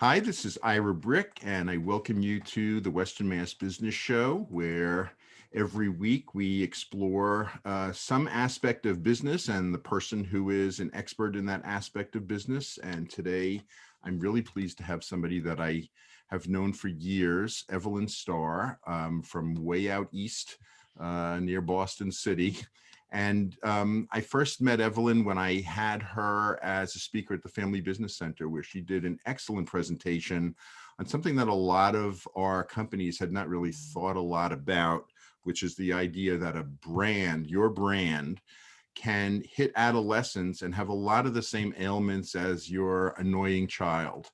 Hi, this is Ira Bryck, and I welcome you to the Western Mass Business Show, where every week we explore some aspect of business and the person who is an expert in that aspect of business. And today, I'm really pleased to have somebody that I have known for years, Evelyn Starr, from way out east near Boston City. And I first met Evelyn when I had her as a speaker at the Family Business Center, where she did an excellent presentation on something that a lot of our companies had not really thought a lot about, which is the idea that a brand, your brand, can hit adolescence and have a lot of the same ailments as your annoying child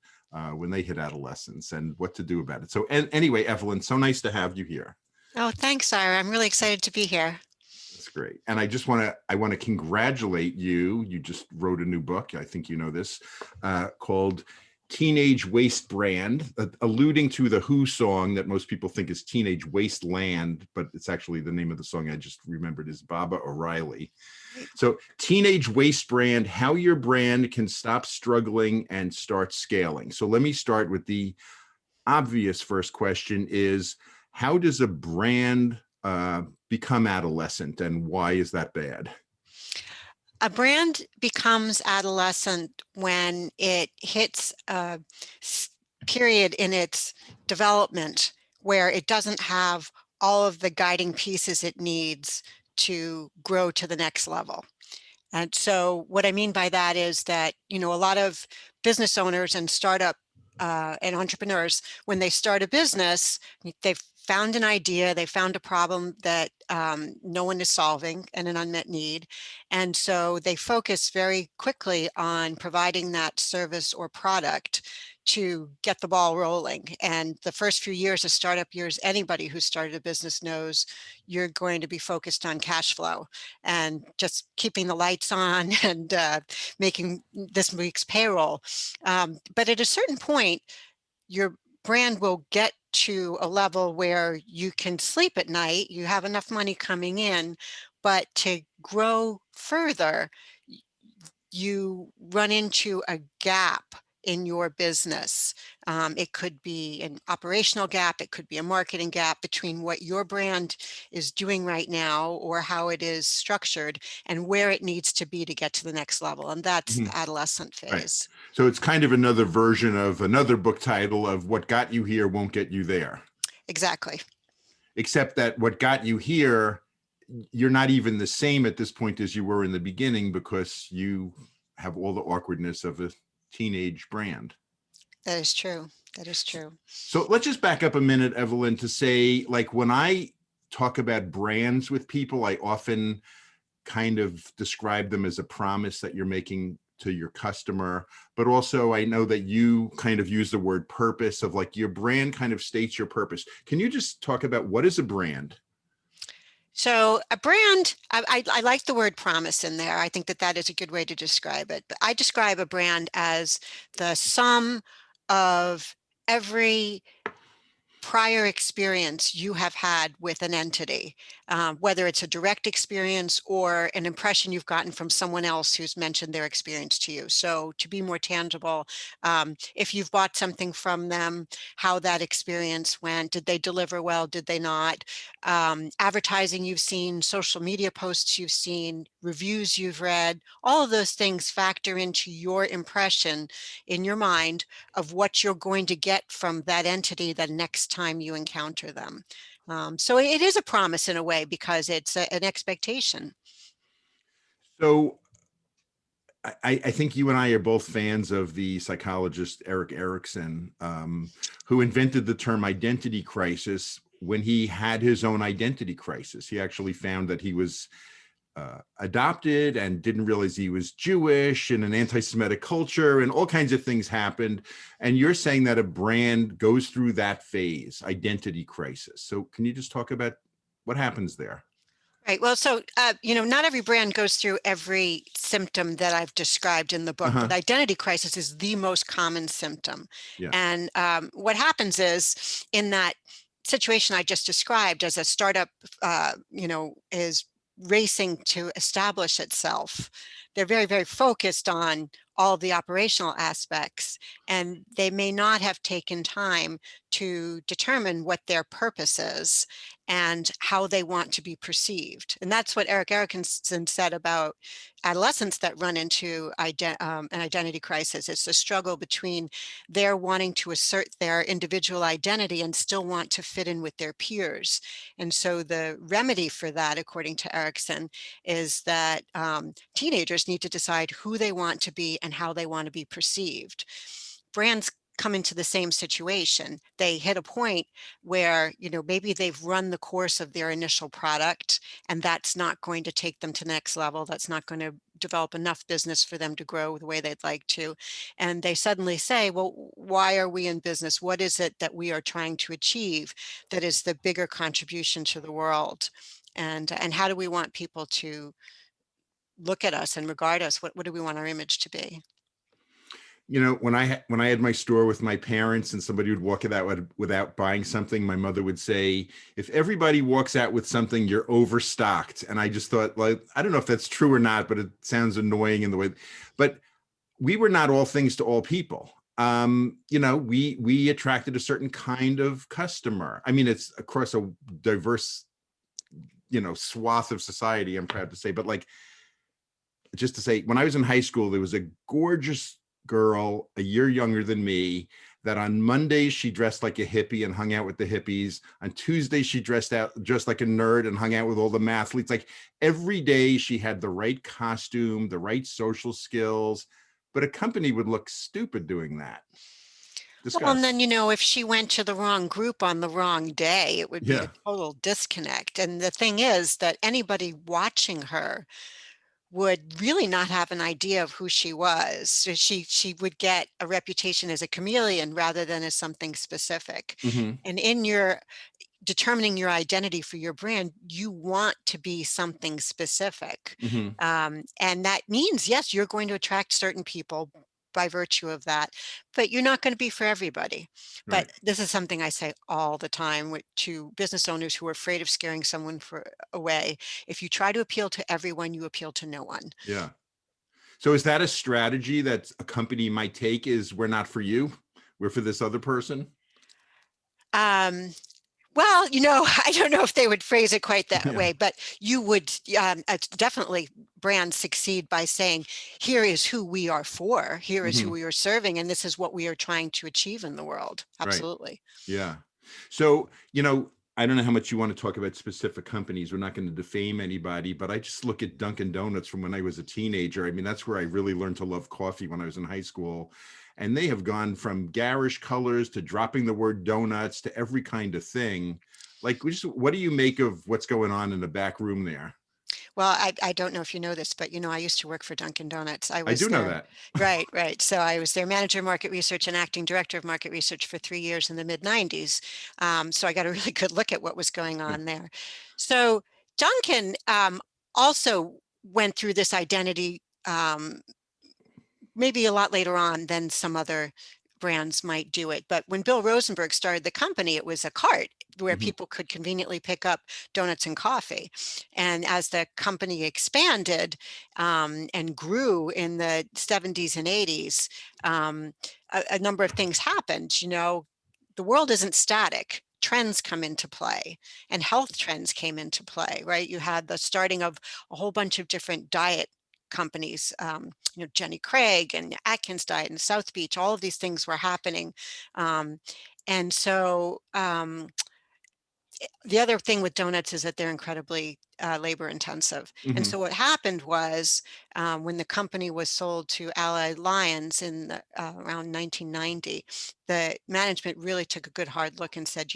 when they hit adolescence, and what to do about it. So anyway, Evelyn, so nice to have you here. Oh, thanks, Ira. I'm really excited to be here. That's great. And I want to congratulate you. You just wrote a new book. I think you know this, called Teenage Wastebrand, alluding to the Who song that most people think is Teenage Wasteland, but it's actually the name of the song I just remembered is Baba O'Reilly. So Teenage Wastebrand, how your brand can stop struggling and start scaling. So let me start with the obvious first question is, how does a brand become adolescent, and why is that bad? A brand becomes adolescent when it hits a period in its development where it doesn't have all of the guiding pieces it needs to grow to the next level. And so what I mean by that is that, a lot of business owners and startup and entrepreneurs, when they start a business, they've found an idea, they found a problem that no one is solving and an unmet need. And so they focus very quickly on providing that service or product to get the ball rolling. And the first few years of startup years, anybody who started a business knows you're going to be focused on cash flow and just keeping the lights on and making this week's payroll. But at a certain point, your brand will get to a level where you can sleep at night, you have enough money coming in, but to grow further, you run into a gap in your business. It could be an operational gap, it could be a marketing gap between what your brand is doing right now or how it is structured and where it needs to be to get to the next level. And that's Mhm. the adolescent Right. phase. So it's kind of another version of another book title of What Got You Here Won't Get You There. Exactly. Except that what got you here, you're not even the same at this point as you were in the beginning, because you have all the awkwardness of a teenage brand. That is true. That is true. So let's just back up a minute, Evelyn, to say, like, when I talk about brands with people, I often kind of describe them as a promise that you're making to your customer. But also, I know that you kind of use the word purpose, of like your brand kind of states your purpose. Can you just talk about what is a brand? So a brand, I like the word promise in there. I think that that is a good way to describe it. But I describe a brand as the sum of every prior experience you have had with an entity, whether it's a direct experience or an impression you've gotten from someone else who's mentioned their experience to you. So to be more tangible, if you've bought something from them, how that experience went, did they deliver well, did they not? Advertising you've seen, social media posts you've seen, reviews you've read, all of those things factor into your impression in your mind of what you're going to get from that entity the next time you encounter them. So it is a promise in a way because it's an expectation. So I think you and I are both fans of the psychologist Eric Erickson, who invented the term identity crisis when he had his own identity crisis. He actually found that he was adopted and didn't realize he was Jewish in an anti-Semitic culture, and all kinds of things happened. And you're saying that a brand goes through that phase, identity crisis. So can you just talk about what happens there? Right. Well, so, not every brand goes through every symptom that I've described in the book, but Uh-huh. identity crisis is the most common symptom. Yeah. And what happens is in that situation I just described, as a startup, is racing to establish itself, they're very, very focused on all the operational aspects, and they may not have taken time to determine what their purpose is and how they want to be perceived. And that's what Eric Erickson said about adolescents that run into an identity crisis. It's the struggle between their wanting to assert their individual identity and still want to fit in with their peers. And so the remedy for that, according to Erickson, is that teenagers need to decide who they want to be and how they want to be perceived. Brands come into the same situation. They hit a point where, maybe they've run the course of their initial product, and that's not going to take them to the next level. That's not going to develop enough business for them to grow the way they'd like to. And they suddenly say, well, why are we in business? What is it that we are trying to achieve that is the bigger contribution to the world? And how do we want people to look at us and regard us? What do we want our image to be? When I had my store with my parents and somebody would walk out without buying something, my mother would say, if everybody walks out with something, you're overstocked. And I just thought, like, I don't know if that's true or not, but it sounds annoying in the way. But we were not all things to all people. We attracted a certain kind of customer. I mean, it's across a diverse, swath of society, I'm proud to say. But like, just to say, when I was in high school, there was a gorgeous girl a year younger than me that on Mondays she dressed like a hippie and hung out with the hippies. On Tuesdays she dressed like a nerd and hung out with all the mathletes. Like every day she had the right costume, the right social skills, but a company would look stupid doing that. Well, and Discuss. then, if she went to the wrong group on the wrong day, it would be a Yeah. total disconnect. And the thing is that anybody watching her would really not have an idea of who she was. So she would get a reputation as a chameleon rather than as something specific. Mm-hmm. And in your determining your identity for your brand, you want to be something specific. Mm-hmm. And that means, yes, you're going to attract certain people by virtue of that, but you're not going to be for everybody. But Right. this is something I say all the time to business owners who are afraid of scaring someone away. If you try to appeal to everyone, you appeal to no one. Yeah. So is that a strategy that a company might take, is we're not for you, we're for this other person? Um, Well, I don't know if they would phrase it quite that Yeah. way, but you would definitely brands succeed by saying, here is who we are for, here is who Mm-hmm. we are serving, and this is what we are trying to achieve in the world. Right. Absolutely. Yeah. So, I don't know how much you want to talk about specific companies. We're not going to defame anybody, but I just look at Dunkin' Donuts from when I was a teenager. I mean, that's where I really learned to love coffee, when I was in high school. And they have gone from garish colors to dropping the word donuts to every kind of thing. Like, what do you make of what's going on in the back room there? Well, I don't know if you know this, but I used to work for Dunkin' Donuts. I I was do know there. that. Right, right. So I was their manager of market research and acting director of market research for 3 years in the mid 90s. So I got a really good look at what was going Yeah. on there. So Dunkin' also went through this identity maybe a lot later on than some other brands might do it. But when Bill Rosenberg started the company, it was a cart where Hmm. people could conveniently pick up donuts and coffee. And as the company expanded and grew in the 70s and 80s, a number of things happened. The world isn't static. Trends come into play, and health trends came into play, right? You had the starting of a whole bunch of different diet companies, Jenny Craig and Atkins Diet and South Beach, all of these things were happening. Um, and so the other thing with donuts is that they're incredibly labor intensive. And Hmm. so what happened was when the company was sold to Allied Lions around 1990, the management really took a good hard look and said,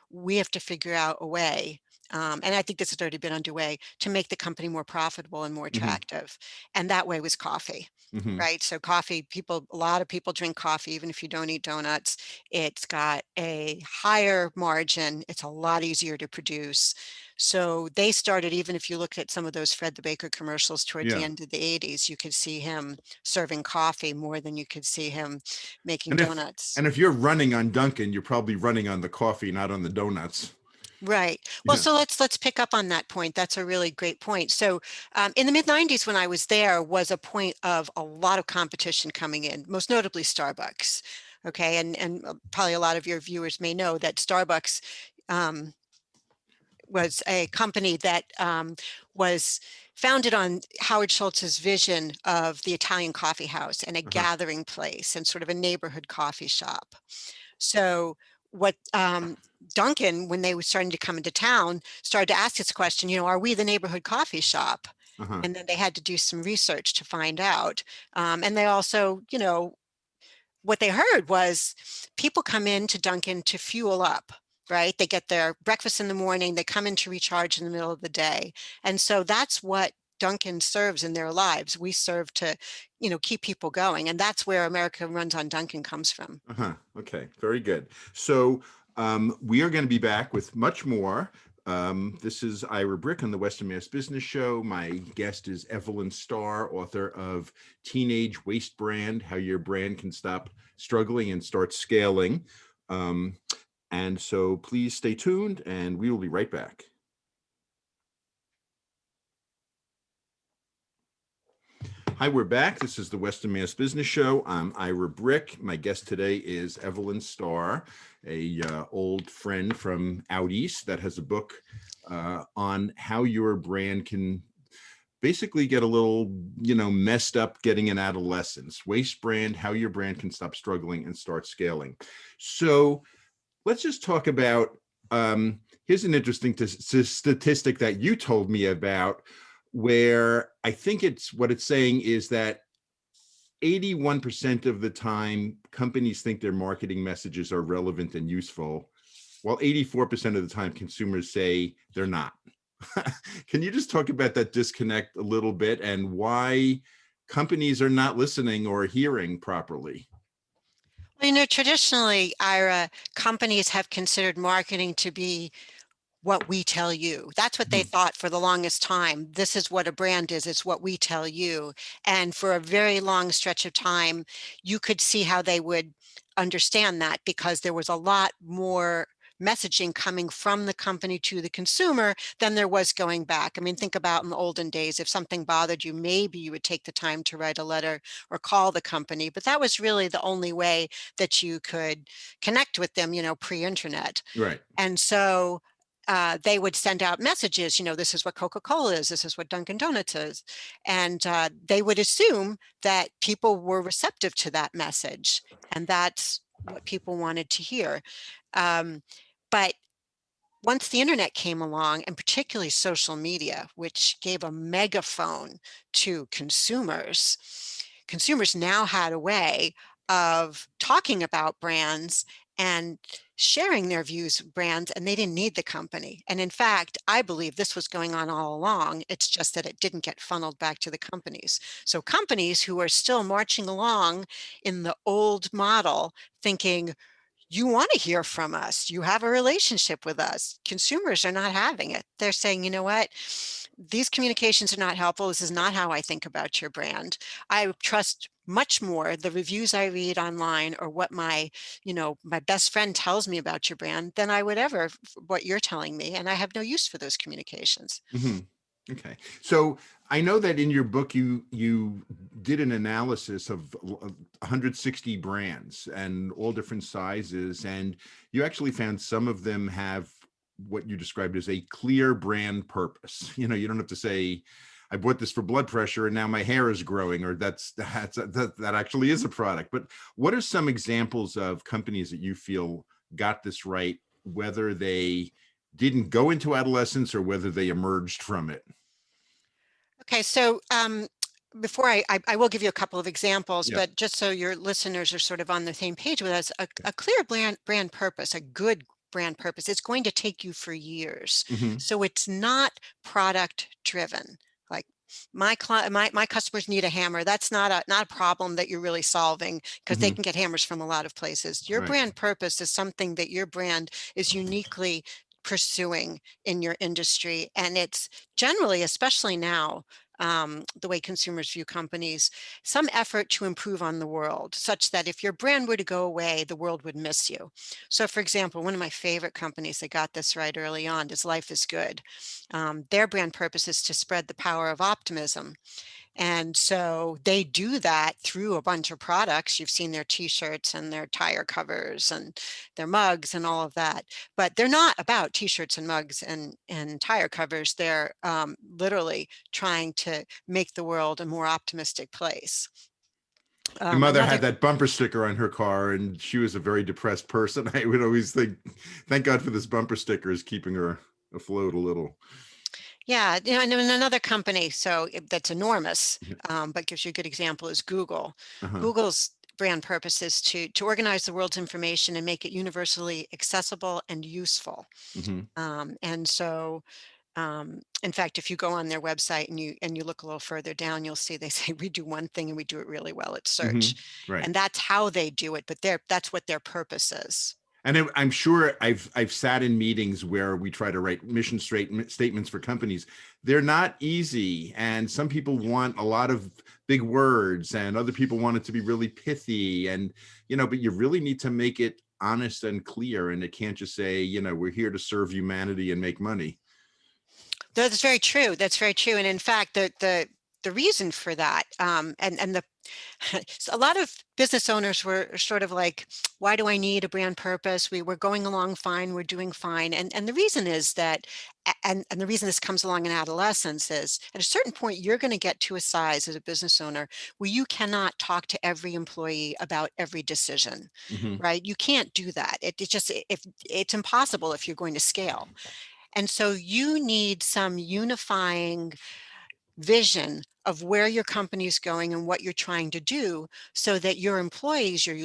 we have to figure out a way. And I think this has already been underway to make the company more profitable and more Hmm. attractive. And that way was coffee. Hmm. Right. So coffee, a lot of people drink coffee, even if you don't eat donuts. It's got a higher margin. It's a lot easier to produce. So they started, even if you looked at some of those Fred the Baker commercials towards the Yeah. end of the 80s, you could see him serving coffee more than you could see him making And if donuts. and if you're running on Dunkin', you're probably running on the coffee, not on the donuts. Right. Well, Yeah. so let's pick up on that point. That's a really great point. So, in the mid '90s, when I was there, was a point of a lot of competition coming in, most notably Starbucks. Okay, and probably a lot of your viewers may know that Starbucks um, was a company that was founded on Howard Schultz's vision of the Italian coffee house and a Uh-huh. gathering place and sort of a neighborhood coffee shop. So what Dunkin', when they were starting to come into town, started to ask this question, are we the neighborhood coffee shop? Uh-huh. And then they had to do some research to find out. And they also, what they heard was people come in to Dunkin' to fuel up, right? They get their breakfast in the morning, they come in to recharge in the middle of the day. And so that's what Dunkin' serves in their lives. We serve to, keep people going. And that's where America Runs on Dunkin' comes from. Uh-huh. Okay, very good. So we are going to be back with much more. This is Ira Bryck on the Western Mass Business Show. My guest is Evelyn Starr, author of Teenage Wastebrand, How Your Brand Can Stop Struggling and Start Scaling. And so please stay tuned and we will be right back. Hi, we're back. This is the Western Mass Business Show. I'm Ira Bryck. My guest today is Evelyn Starr, a old friend from out east that has a book on how your brand can basically get a little, messed up getting an adolescence. Wastebrand, how your brand can stop struggling and start scaling. So let's just talk about, here's an interesting statistic that you told me about, where I think what it's saying is that 81% of the time companies think their marketing messages are relevant and useful, while 84% of the time consumers say they're not. Can you just talk about that disconnect a little bit and why companies are not listening or hearing properly? Well, traditionally, Ira, companies have considered marketing to be what we tell you. That's what they Mhm. thought for the longest time. This is what a brand is. It's what we tell you. And for a very long stretch of time, you could see how they would understand that because there was a lot more messaging coming from the company to the consumer than there was going back. I mean, think about in the olden days, if something bothered you, maybe you would take the time to write a letter or call the company, but that was really the only way that you could connect with them, pre-internet. Right. And so they would send out messages, this is what Coca-Cola is, this is what Dunkin' Donuts is. And they would assume that people were receptive to that message. And that's what people wanted to hear. Um, but once the internet came along, and particularly social media, which gave a megaphone to consumers, consumers now had a way of talking about brands and sharing their views of brands, and they didn't need the company. And in fact, I believe this was going on all along. It's just that it didn't get funneled back to the companies. So companies who are still marching along in the old model, thinking, you want to hear from us. You have a relationship with us. Consumers are not having it. They're saying, you know what? These communications are not helpful. This is not how I think about your brand. I trust much more the reviews I read online or what my best friend tells me about your brand than I would ever what you're telling me. And I have no use for those communications. Mm-hmm. Okay. So I know that in your book you did an analysis of 160 brands and all different sizes, and you actually found some of them have what you described as a clear brand purpose. You don't have to say, I bought this for blood pressure and now my hair is growing, or that actually is a product. But what are some examples of companies that you feel got this right, whether they didn't go into adolescence or whether they emerged from it? Okay, so before I will give you a couple of examples, Yeah. but just so your listeners are sort of on the same page with us, a clear brand purpose, a good brand purpose, is going to take you for years. Hmm. So it's not product driven. Like my customers need a hammer. That's not a problem that you're really solving because they Hmm. can get hammers from a lot of places. Your Right. brand purpose is something that your brand is uniquely pursuing in your industry, and it's generally, especially now, the way consumers view companies, some effort to improve on the world, such that if your brand were to go away, the world would miss you. So, for example, one of my favorite companies that got this right early on is Life is Good. Their brand purpose is to spread the power of optimism. And so they do that through a bunch of products. You've seen their t-shirts and their tire covers and their mugs and all of that. But they're not about t-shirts and mugs and tire covers. They're literally trying to make the world a more optimistic place. My mother Another had that bumper sticker on her car, and she was a very depressed person. I would always think, thank God for this bumper sticker is keeping her afloat a little. Yeah, and then another company, so that's enormous, Yeah. but gives you a good example is Google. Uh-huh. Google's brand purpose is to organize the world's information and make it universally accessible and useful. Hmm. And so, in fact, if you go on their website and you look a little further down, you'll see they say we do one thing and we do it really well at Hmm. search, Right. and that's how they do it. But that's what their purpose is. And I'm sure I've sat in meetings where we try to write mission statements for companies. They're not easy, and some people want a lot of big words, and other people want it to be really pithy. And but you really need to make it honest and clear, and it can't just say, we're here to serve humanity and make money. That's very true. That's very true. And in fact, the reason for that, and the a lot of business owners were sort of like, why do I need a brand purpose? We're going along fine. We're doing fine. And the reason is that, and the reason this comes along in adolescence is at a certain point, you're going to get to a size as a business owner where you cannot talk to every employee about every decision, Hmm. right? You can't do that. It just, if it's impossible if you're going to scale. And so you need some unifying vision of where your company is going and what you're trying to do so that your employees, your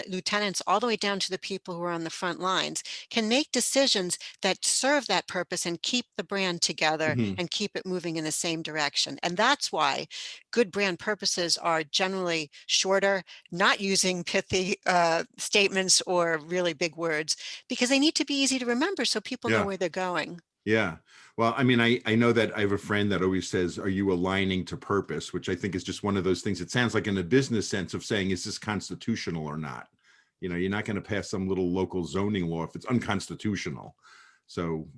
lieutenants, all the way down to the people who are on the front lines can make decisions that serve that purpose and keep the brand together Hmm. and keep it moving in the same direction. And that's why good brand purposes are generally shorter, not using pithy statements or really big words, because they need to be easy to remember so people know Yeah. where they're going. Yeah. Well, I mean, I know that I have a friend that always says, are you aligning to purpose? Which I think is just one of those things. It sounds like in a business sense of saying, is this constitutional or not? You're not going to pass some little local zoning law if it's unconstitutional. So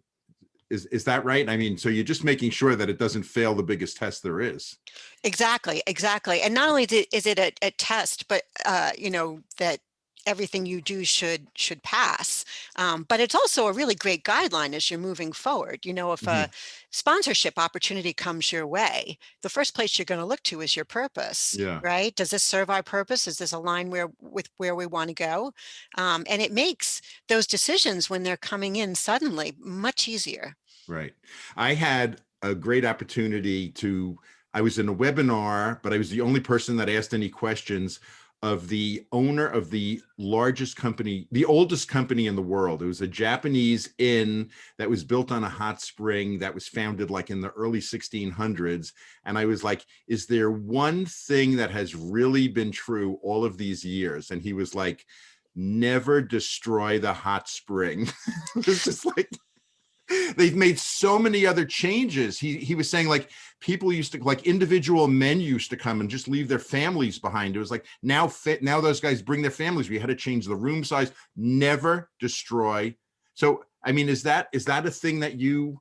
is that right? I mean, so you're just making sure that it doesn't fail the biggest test there is. Exactly, exactly. And not only is it a test, but that everything you do should pass. But it's also a really great guideline as you're moving forward. If a Hmm. sponsorship opportunity comes your way, the first place you're going to look to is your purpose, Yeah. right? Does this serve our purpose? Is this align with where we want to go? And it makes those decisions when they're coming in suddenly much easier. Right. I had a great opportunity I was in a webinar, but I was the only person that asked any questions of the owner of the largest company, the oldest company in the world. It was a Japanese inn that was built on a hot spring that was founded like in the early 1600s. And I was like, is there one thing that has really been true all of these years? And he was like, never destroy the hot spring. It was just like, they've made so many other changes. He was saying like people used to like individual men used to come and just leave their families behind. It was like now those guys bring their families. We had to change the room size, never destroy. So I mean, is that a thing that you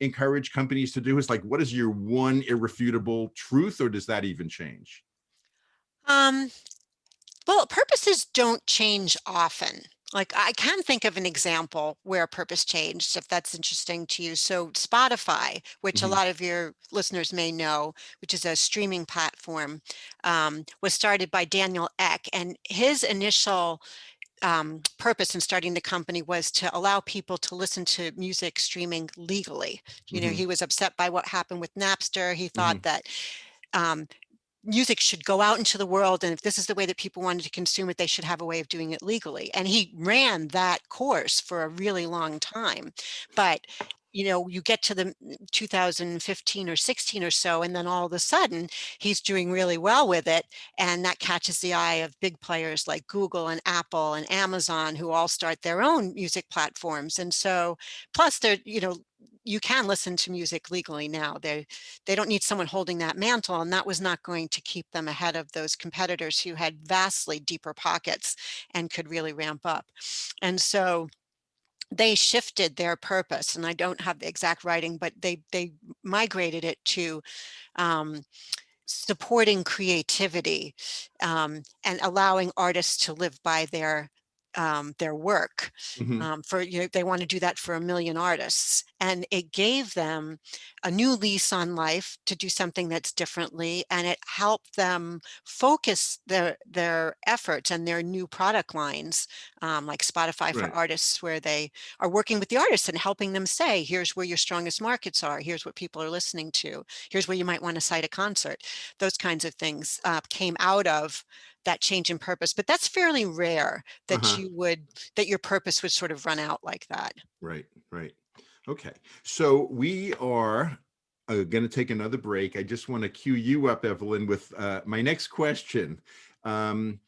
encourage companies to do? Is like, what is your one irrefutable truth, or does that even change? Um, Well, purposes don't change often. Like I can think of an example where a purpose changed, if that's interesting to you. So Spotify, which a Hmm. lot of your listeners may know, which is a streaming platform, was started by Daniel Eck, and his initial purpose in starting the company was to allow people to listen to music streaming legally. Hmm. He was upset by what happened with Napster. He thought Hmm. that um, music should go out into the world, and if this is the way that people wanted to consume it, they should have a way of doing it legally. And he ran that course for a really long time. But you get to the 2015 or 16 or so, and then all of a sudden he's doing really well with it, and that catches the eye of big players like Google and Apple and Amazon, who all start their own music platforms. And so plus they're you can listen to music legally now. They don't need someone holding that mantle, and that was not going to keep them ahead of those competitors who had vastly deeper pockets and could really ramp up. And so they shifted their purpose, and I don't have the exact writing, but they migrated it to um, supporting creativity, and allowing artists to live by their work. Hmm. For they want to do that for 1 million artists, and it gave them a new lease on life to do something that's differently, and it helped them focus their efforts and their new product lines, like Spotify for Right. Artists, where they are working with the artists and helping them say, here's where your strongest markets are, here's what people are listening to, here's where you might want to cite a concert. Those kinds of things came out of that change in purpose, but that's fairly rare that Uh-huh. that your purpose would sort of run out like that. Right. Right. Okay. So we are going to take another break. I just want to cue you up, Evelyn, with my next question. Um,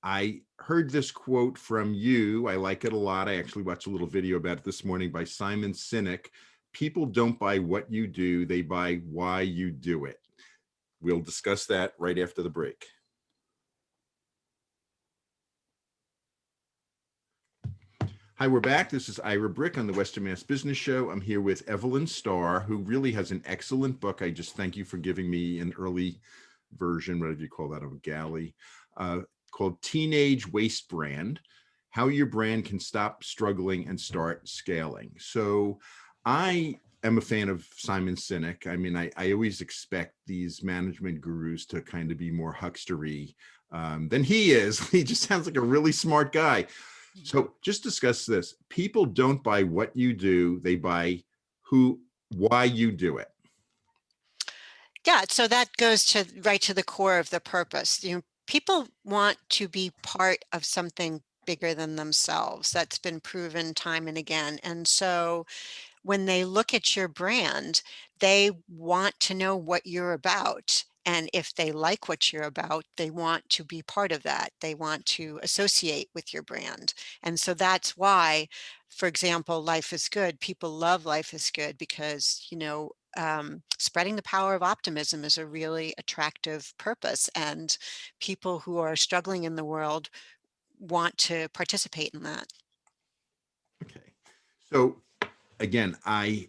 I heard this quote from you. I like it a lot. I actually watched a little video about it this morning by Simon Sinek. People don't buy what you do, they buy why you do it. We'll discuss that right after the break. Hi, we're back. This is Ira Bryck on the Western Mass Business Show. I'm here with Evelyn Starr, who really has an excellent book. I just thank you for giving me an early version, whatever you call that, of a galley, called Teenage Wastebrand: How Your Brand Can Stop Struggling and Start Scaling. So I am a fan of Simon Sinek. I mean, I always expect these management gurus to kind of be more huckstery than he is. He just sounds like a really smart guy. So just discuss this. People don't buy what you do, they buy why you do it. Yeah, so that goes to right to the core of the purpose. People want to be part of something bigger than themselves. That's been proven time and again. And so when they look at your brand, they want to know what you're about. And if they like what you're about, they want to be part of that. They want to associate with your brand. And so that's why, for example, Life is Good. People love Life is Good because, spreading the power of optimism is a really attractive purpose. And people who are struggling in the world want to participate in that. Okay. So again, I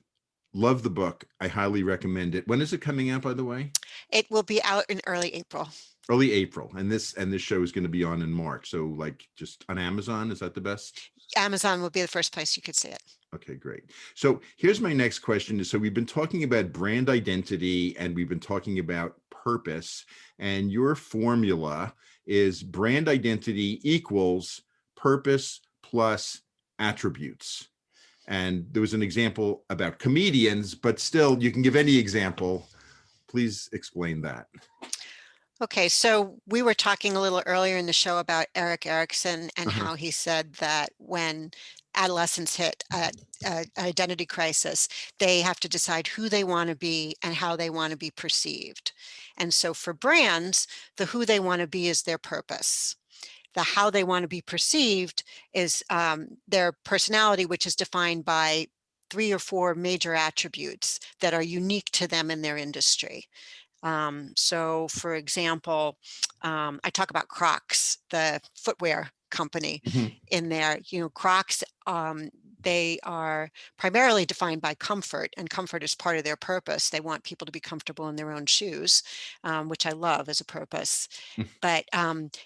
love the book. I highly recommend it. When is it coming out, by the way? It will be out in early April. Early April. And this show is going to be on in March. So like just on Amazon, is that the best? Amazon will be the first place you could see it. Okay, great. So here's my next question. So we've been talking about brand identity and we've been talking about purpose, and your formula is brand identity equals purpose plus attributes. And there was an example about comedians, but still you can give any example. Please explain that. Okay, so we were talking a little earlier in the show about Erik Erikson and Uh-huh. how he said that when adolescents hit a identity crisis, they have to decide who they want to be and how they want to be perceived. And so for brands, the who they want to be is their purpose. The how they want to be perceived is their personality, which is defined by 3 or 4 major attributes that are unique to them in their industry. So for example, I talk about Crocs, the footwear company Mhm. in there. Crocs, they are primarily defined by comfort, and comfort is part of their purpose. They want people to be comfortable in their own shoes, which I love as a purpose. But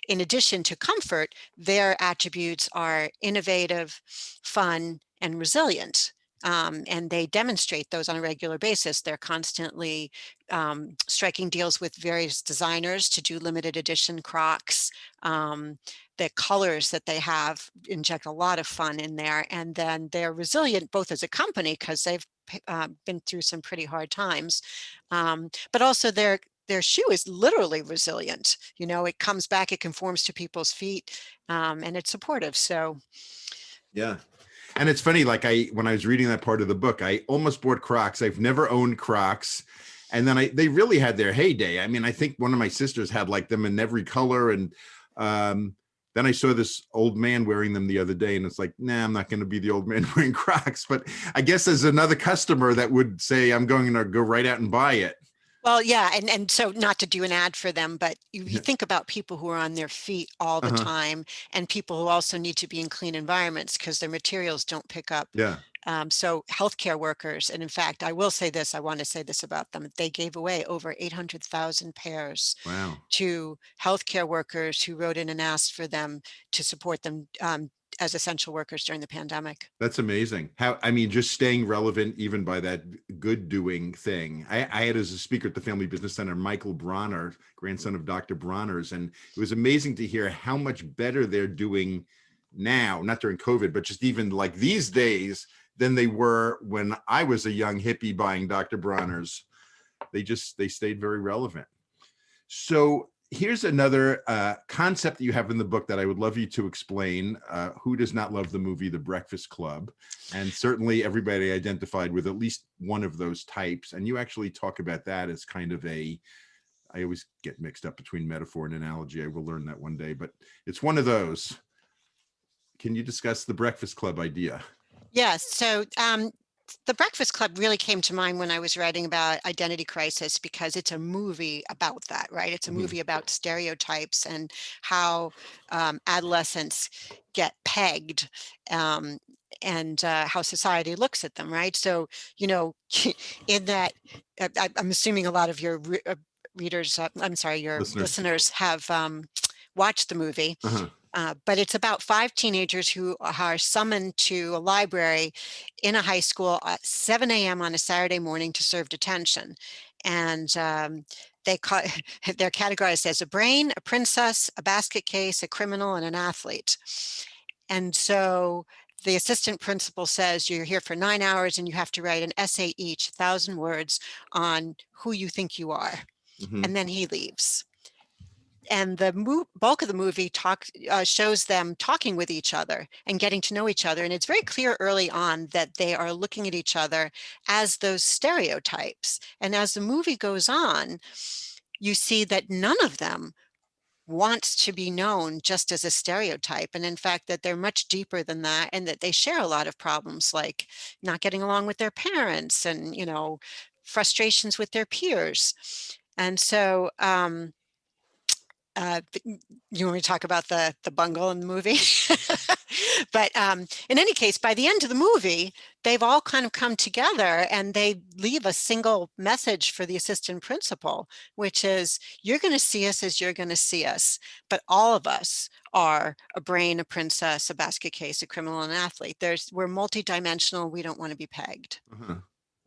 in addition to comfort, their attributes are innovative, fun, and resilient. And they demonstrate those on a regular basis. They're constantly striking deals with various designers to do limited edition Crocs. The colors that they have inject a lot of fun in there. And then they're resilient both as a company because they've been through some pretty hard times, but also their shoe is literally resilient. It comes back, it conforms to people's feet, and it's supportive. So Yeah. And it's funny, like when I was reading that part of the book, I almost bought Crocs. I've never owned Crocs. And then they really had their heyday. I mean, I think one of my sisters had like them in every color. And Then I saw this old man wearing them the other day, and it's like, nah, I'm not going to be the old man wearing Crocs. But I guess there's another customer that would say, I'm going to go right out and buy it. Well, yeah, and so not to do an ad for them, but you Yeah. think about people who are on their feet all the Uh-huh. time and people who also need to be in clean environments because their materials don't pick up. Yeah. So healthcare workers, and in fact, I will say this, I want to say this about them. They gave away over 800,000 pairs Wow. to healthcare workers who wrote in and asked for them to support them as essential workers during the pandemic. That's amazing. How, I mean, just staying relevant even by that good doing thing. I had as a speaker at the Family Business Center, Michael Bronner, grandson of Dr. Bronner's, and it was amazing to hear how much better they're doing now, not during COVID, but just even like these days than they were when I was a young hippie buying Dr. Bronner's. They stayed very relevant. So here's another concept that you have in the book that I would love you to explain. Who does not love the movie The Breakfast Club? And certainly everybody identified with at least one of those types. And you actually talk about that as kind of a, I always get mixed up between metaphor and analogy. I will learn that one day, but it's one of those. Can you discuss the Breakfast Club idea? Yes. So The Breakfast Club really came to mind when I was writing about identity crisis because it's a movie about that, right? It's a Mhm. movie about stereotypes and how adolescents get pegged and how society looks at them, right? So, you know, in that, I'm assuming a lot of your readers, I'm sorry, your Listeners. listeners have watched the movie. Uh-huh. But it's about 5 teenagers who are summoned to a library in a high school at 7 a.m. on a Saturday morning to serve detention. And they're categorized as a brain, a princess, a basket case, a criminal, and an athlete. And so the assistant principal says you're here for 9 hours and you have to write an essay each, 1,000 words, on who you think you are. Mhm. And then he leaves. And the bulk of the movie shows them talking with each other and getting to know each other. And it's very clear early on that they are looking at each other as those stereotypes. And as the movie goes on, you see that none of them wants to be known just as a stereotype. And in fact, that they're much deeper than that, and that they share a lot of problems like not getting along with their parents and, frustrations with their peers. And so, you want me to talk about the bungle in the movie? But in any case, by the end of the movie, they've all kind of come together and they leave a single message for the assistant principal, which is, you're going to see us as you're going to see us, but all of us are a brain, a princess, a basket case, a criminal, and an athlete. We're multidimensional. We don't want to be pegged. Uh-huh.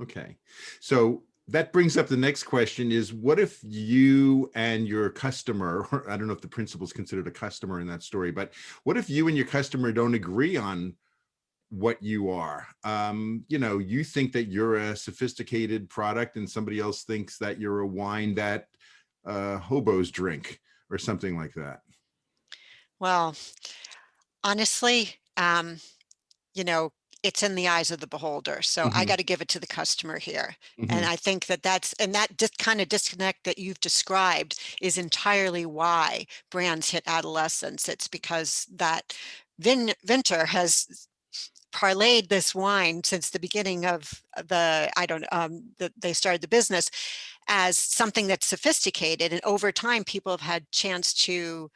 Okay. So that brings up the next question is, what if you and your customer, I don't know if the principal is considered a customer in that story, but what if you and your customer don't agree on what you are? You think that you're a sophisticated product and somebody else thinks that you're a wine that hobos drink or something like that. Well, honestly, you know, it's in the eyes of the beholder. So I Hmm. got to give it to the customer here. And Hmm. I think that kind of disconnect that you've described is entirely why brands hit adolescence. It's because that Vintner has parlayed this wine since the beginning of they started the business as something that's sophisticated, and over time people have had chance to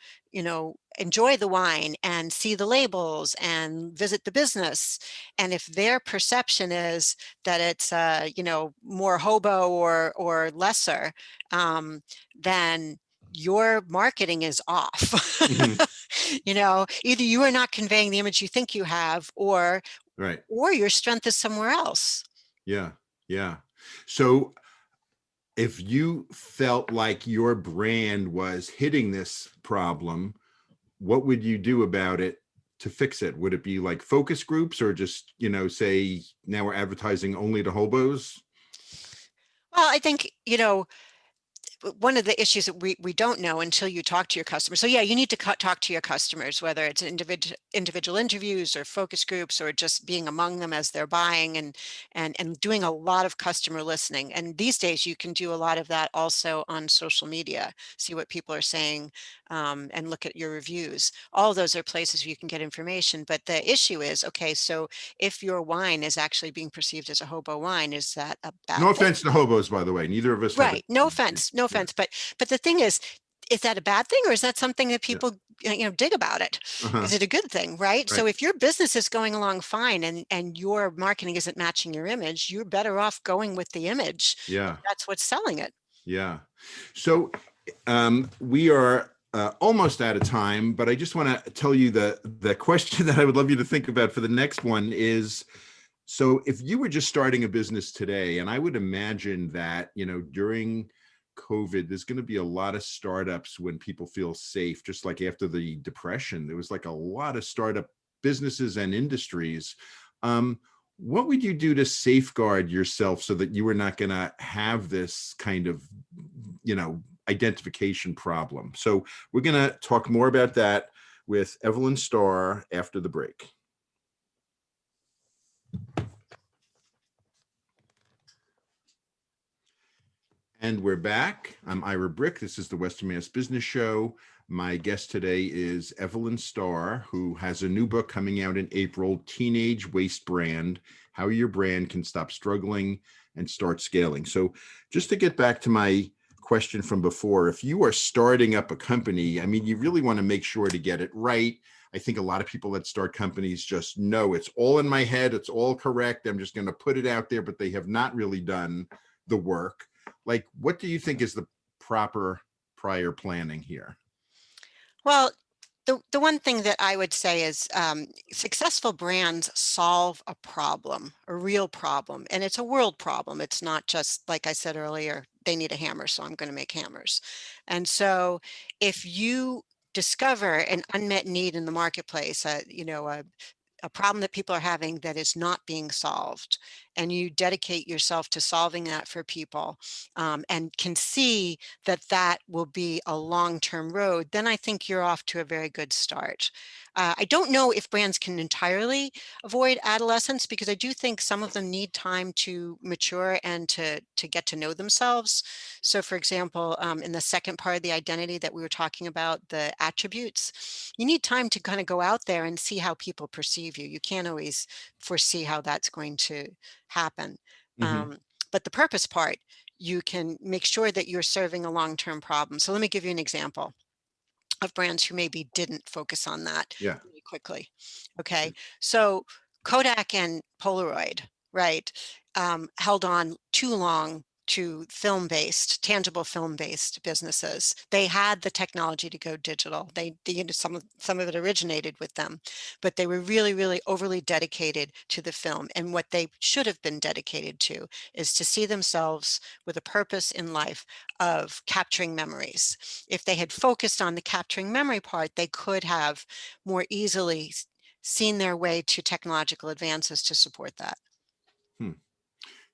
enjoy the wine and see the labels and visit the business. And if their perception is that it's more hobo or lesser, then your marketing is off. Hmm. Either you are not conveying the image you think you have, Right. or your strength is somewhere else. Yeah. Yeah. So if you felt like your brand was hitting this problem, what would you do about it to fix it? Would it be like focus groups or just, say now we're advertising only to hobos? Well, I think, one of the issues that we don't know until you talk to your customers. So yeah, you need to talk to your customers, whether it's individual interviews or focus groups or just being among them as they're buying, and doing a lot of customer listening. And these days you can do a lot of that also on social media, see what people are saying and look at your reviews. All those are places where you can get information. But the issue is, okay, so if your wine is actually being perceived as a hobo wine, is that a bad No thing? offense to hobos, by the way. Neither of us have Right. No a offense. No yeah. offense. But the thing is that a bad thing or is that something that Yeah. people dig about it? Uh-huh. Is it a good thing, right? Right. So if your business is going along fine and your marketing isn't matching your image, you're better off going with the image if Yeah. that's what's selling it. Yeah. So we are almost out of time, but I just want to tell you the question that I would love you to think about for the next one is, so if you were just starting a business today, and I would imagine that, during COVID, there's going to be a lot of startups when people feel safe, just like after the depression, there was like a lot of startup businesses and industries. Um, what would you do to safeguard yourself so that you were not going to have this kind of, identification problem? So we're going to talk more about that with Evelyn Starr after the break. And we're back. I'm Ira Bryck. This is the Western Mass Business Show. My guest today is Evelyn Starr, who has a new book coming out in April, Teenage Wastebrand, How Your Brand Can Stop Struggling and Start Scaling. So just to get back to my question from before, if you are starting up a company, I mean, you really want to make sure to get it right. I think a lot of people that start companies just know it's all in my head, it's all correct, I'm just going to put it out there, but they have not really done the work. Like, what do you think is the proper prior planning here? Well, the one thing that I would say is successful brands solve a problem, a real problem, and it's a world problem. It's not just, like I said earlier, they need a hammer, so I'm going to make hammers. And so if you discover an unmet need in the marketplace, a problem that people are having that is not being solved, and you dedicate yourself to solving that for people, and can see that that will be a long-term road, then I think you're off to a very good start. I don't know if brands can entirely avoid adolescence because I do think some of them need time to mature and to get to know themselves. So for example, in the second part of the identity that we were talking about, the attributes, you need time to kind of go out there and see how people perceive you. You can't always foresee how that's going to happen. Mm-hmm. But the purpose part, you can make sure that you're serving a long-term problem. So let me give you an example of brands who maybe didn't focus on that Yeah. really quickly. Okay, so Kodak and Polaroid, right, held on too long to film-based, tangible film-based businesses. They had the technology to go digital. Some of it originated with them, but they were really, really overly dedicated to the film. And what they should have been dedicated to is to see themselves with a purpose in life of capturing memories. If they had focused on the capturing memory part, they could have more easily seen their way to technological advances to support that. Hmm.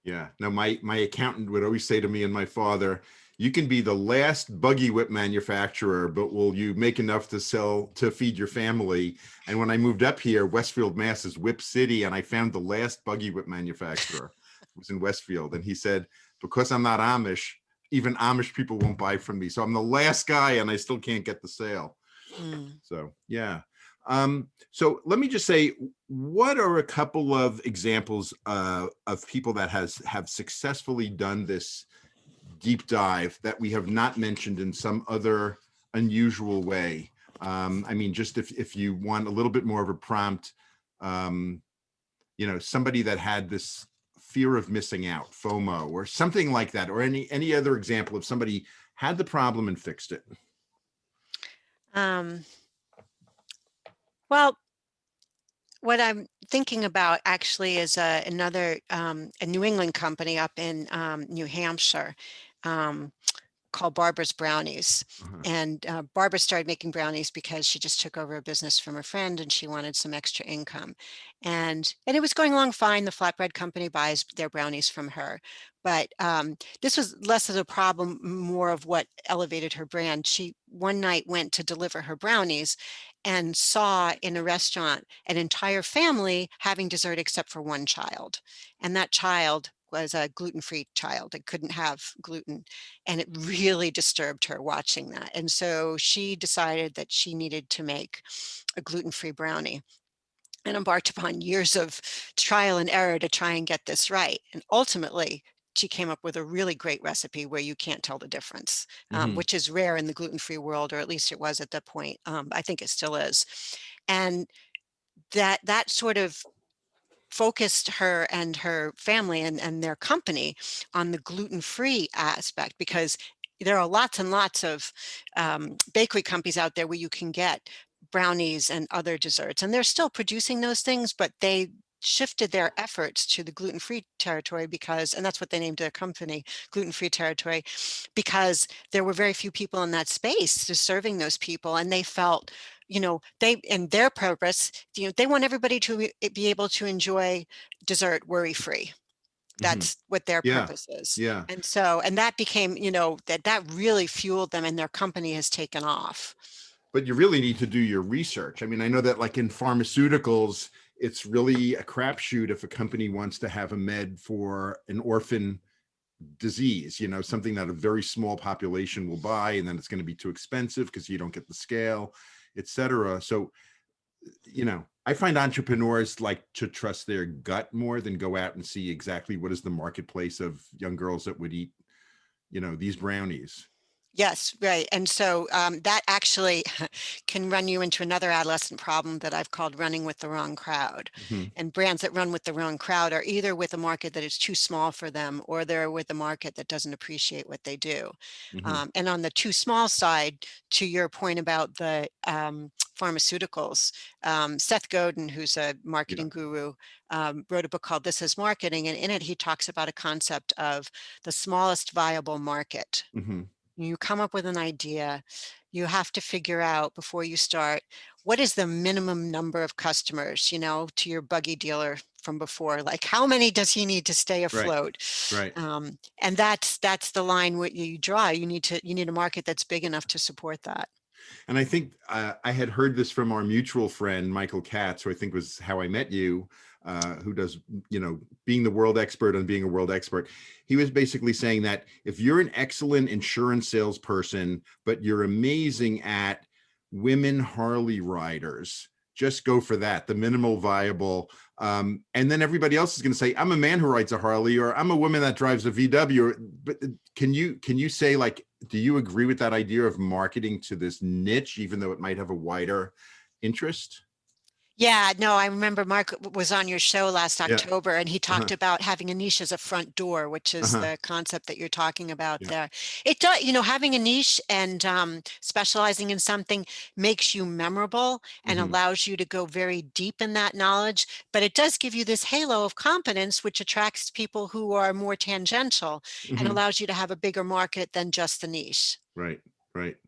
Yeah. Now, my accountant would always say to me and my father, you can be the last buggy whip manufacturer, but will you make enough to sell to feed your family? And when I moved up here, Westfield, Mass is Whip City, and I found the last buggy whip manufacturer. It was in Westfield. And he said, because I'm not Amish, even Amish people won't buy from me. So I'm the last guy and I still can't get the sale. Mm. So, yeah. So let me just say, what are a couple of examples of people that have successfully done this deep dive that we have not mentioned in some other unusual way? I mean, just if you want a little bit more of a prompt, somebody that had this fear of missing out, FOMO, or something like that, or any other example of somebody had the problem and fixed it. Um, well, what I'm thinking about actually is a New England company up in New Hampshire. Called Barbara's Brownies. Uh-huh. And Barbara started making brownies because she just took over a business from a friend and she wanted some extra income. And it was going along fine. The flatbread company buys their brownies from her. But this was less of a problem, more of what elevated her brand. She one night went to deliver her brownies and saw in a restaurant an entire family having dessert except for one child. And that child was a gluten-free child and couldn't have gluten. And it really disturbed her watching that. And so she decided that she needed to make a gluten-free brownie and embarked upon years of trial and error to try and get this right. And ultimately, she came up with a really great recipe where you can't tell the difference, Hmm. which is rare in the gluten-free world, or at least it was at that point. I think it still is. And that sort of focused her and her family and their company on the gluten-free aspect, because there are lots and lots of bakery companies out there where you can get brownies and other desserts, and they're still producing those things, but they shifted their efforts to the gluten-free territory because, and that's what they named their company, gluten-free territory, because there were very few people in that space just serving those people, and they felt, they, in their purpose, they want everybody to be able to enjoy dessert worry-free. Hmm. That's what their Yeah. purpose is. Yeah. And so, and that became, that really fueled them, and their company has taken off. But you really need to do your research. I mean, I know that like in pharmaceuticals, it's really a crapshoot if a company wants to have a med for an orphan disease, something that a very small population will buy, and then it's going to be too expensive because you don't get the scale, et cetera. So, I find entrepreneurs like to trust their gut more than go out and see exactly what is the marketplace of young girls that would eat, these brownies. Yes, right. And so that actually can run you into another adolescent problem that I've called running with the wrong crowd. Hmm. And brands that run with the wrong crowd are either with a market that is too small for them, or they're with a market that doesn't appreciate what they do. Hmm. And on the too small side, to your point about the pharmaceuticals, Seth Godin, who's a Yeah. marketing guru, wrote a book called This Is Marketing. And in it, he talks about a concept of the smallest viable market. Hmm. You come up with an idea, you have to figure out before you start, what is the minimum number of customers, to your buggy dealer from before, like how many does he need to stay Right. afloat? Right. And that's the line what you draw. You need a market that's big enough to support that. And I think I had heard this from our mutual friend, Michael Katz, who I think was how I met you, who does, being the world expert on being a world expert. He was basically saying that if you're an excellent insurance salesperson, but you're amazing at women Harley riders, just go for that, the minimal viable. And then everybody else is going to say, I'm a man who rides a Harley, or I'm a woman that drives a VW. But can you say, like, do you agree with that idea of marketing to this niche, even though it might have a wider interest? Yeah, no, I remember Mark was on your show last Yeah. October, and he Uh-huh. talked about having a niche as a front door, which is Uh-huh. the concept that you're talking about Yeah. there. It does, having a niche and specializing in something makes you memorable and Hmm. allows you to go very deep in that knowledge, but it does give you this halo of competence, which attracts people who are more tangential and Hmm. allows you to have a bigger market than just the niche. Right. Right.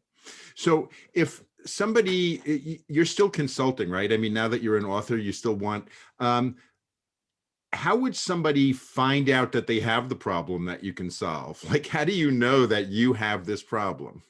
So if somebody, you're still consulting, right? I mean, now that you're an author, you still want, um, how would somebody find out that they have the problem that you can solve? Like, how do you know that you have this problem?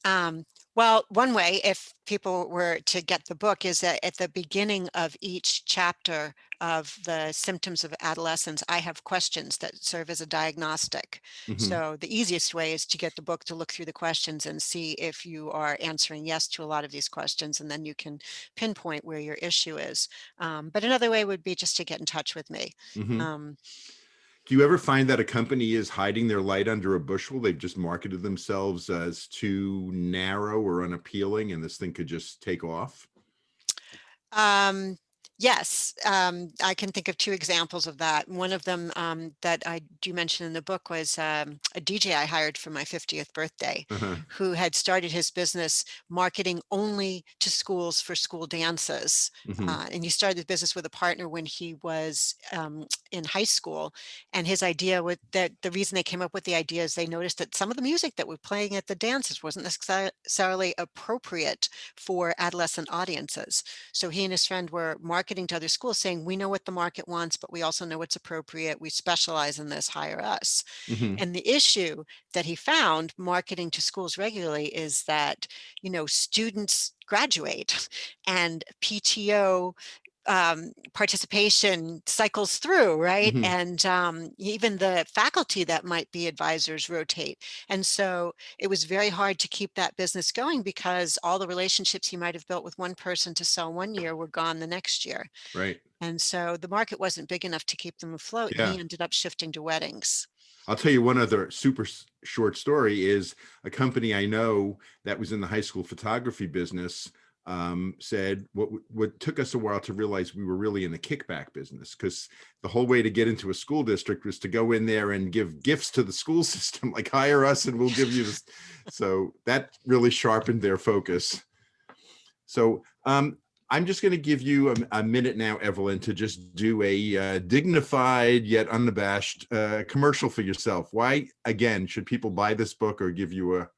Um, well, one way, if people were to get the book, is that at the beginning of each chapter of the symptoms of adolescence, I have questions that serve as a diagnostic. Hmm. So the easiest way is to get the book, to look through the questions and see if you are answering yes to a lot of these questions, and then you can pinpoint where your issue is. But another way would be just to get in touch with me. Hmm. Um, Do you ever find that a company is hiding their light under a bushel? They've just marketed themselves as too narrow or unappealing, and this thing could just take off? Um, yes, I can think of two examples of that. One of them that I do mention in the book was a DJ I hired for my 50th birthday, Uh-huh. who had started his business marketing only to schools for school dances. Hmm. And he started the business with a partner when he was in high school. And his idea was that the reason they came up with the idea is they noticed that some of the music that was playing at the dances wasn't necessarily appropriate for adolescent audiences. So he and his friend were marketing to other schools saying, we know what the market wants, but we also know what's appropriate. We specialize in this, hire us. Hmm. And the issue that he found marketing to schools regularly is that, students graduate and PTO participation cycles through, right? Mhm. And even the faculty that might be advisors rotate. And so it was very hard to keep that business going because all the relationships he might have built with one person to sell one year were gone the next year. Right. And so the market wasn't big enough to keep them afloat, and Yeah. he ended up shifting to weddings. I'll tell you one other short story is a company I know that was in the high school photography business said what took us a while to realize we were really in the kickback business, because the whole way to get into a school district was to go in there and give gifts to the school system, like hire us and we'll give you this. So that really sharpened their focus. So I'm just going to give you a minute now, Evelyn, to just do a dignified yet unabashed commercial for yourself. Why, again, should people buy this book or give you a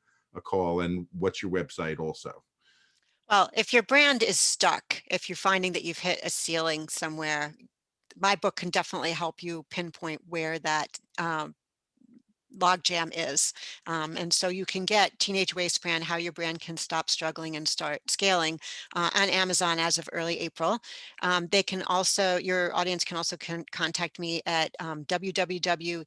call? And what's your website also? Well, if your brand is stuck, if you're finding that you've hit a ceiling somewhere, my book can definitely help you pinpoint where that logjam is. And so you can get Teenage Wastebrand, How Your Brand Can Stop Struggling and Start Scaling on Amazon as of early April. They can also, your audience can also contact me at www.estar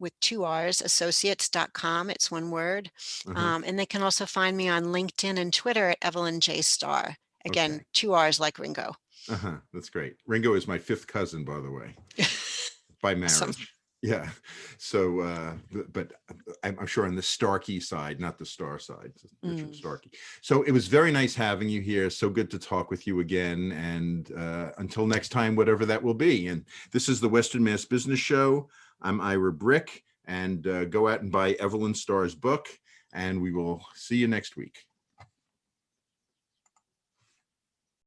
with 2 R's, associates.com. It's one word. Uh-huh. And they can also find me on LinkedIn and Twitter at Evelyn J. Starr. Again, Okay. 2 R's like Ringo. Uh-huh. That's great. Ringo is my fifth cousin, by the way, by Awesome. marriage. Yeah. So, but I'm sure on the Starkey side, not the Star side, Richard Starkey. So it was very nice having you here. So good to talk with you again. And until next time, whatever that will be. And this is the Western Mass Business Show. I'm Ira Bryck, and go out and buy Evelyn Starr's book, and we will see you next week.